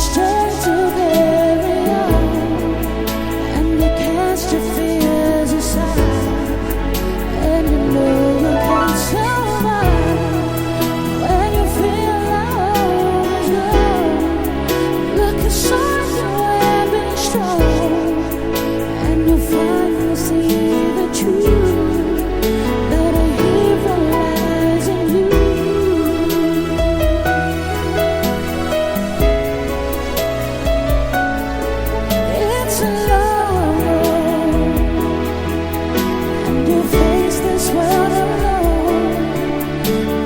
strength to carry on, and you cast your fears aside, and you know you can survive when you feel all is gone. Look inside you and be strong, and you'll finally see the truth that a hero lies in you. It's a long road, and you face this world alone.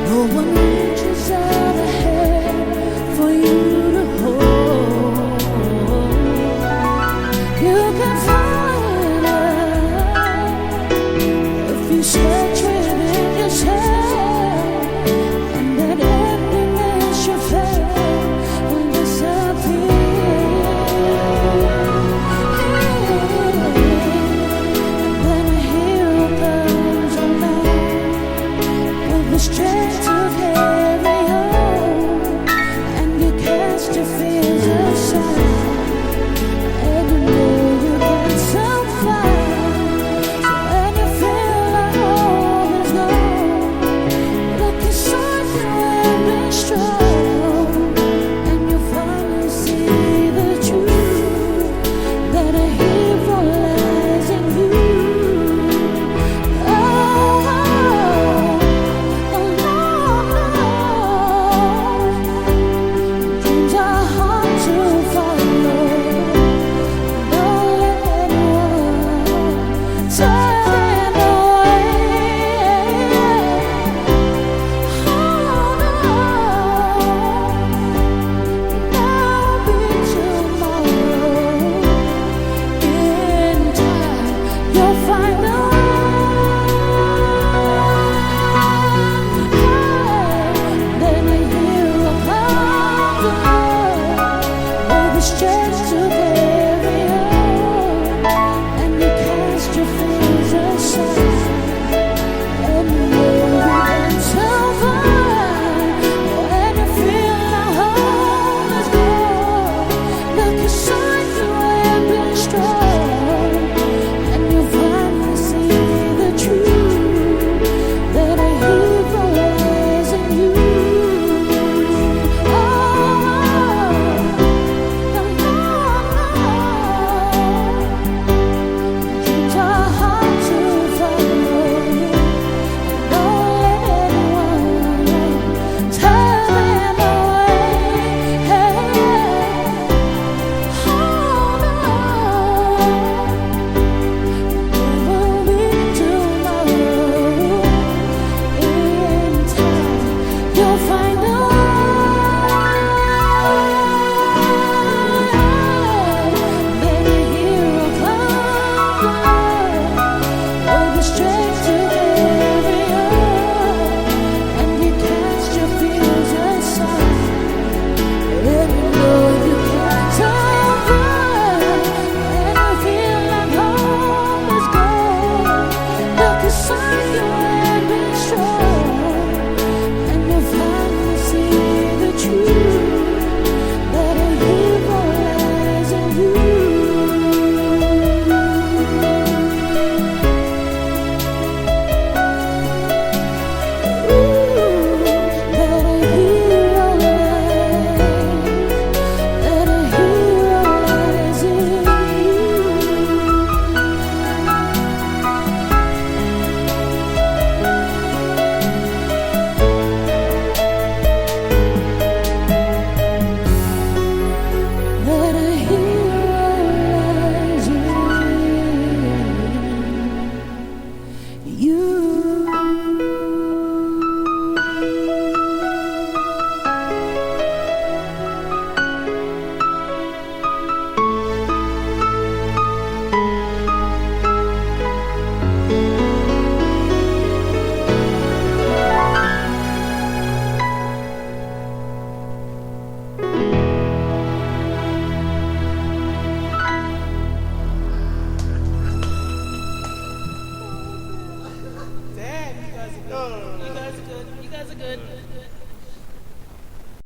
No one reaches out a hand for you to hold. You can find out if you search within yourself, and that emptiness you felt will disappear. When a hero comes along with the strength to carry on, and you cast your fears aside, and you know you can survive. So when you feel like all is gone, look inside you and be strong, and you'll finally see the truth that a hero lies in you. Oh, the long road, dreams are hard to follow. Don't let anyone turn away. Hold on, there'll be tomorrow. In time, you'll find the way. Then a hero comes along with the strength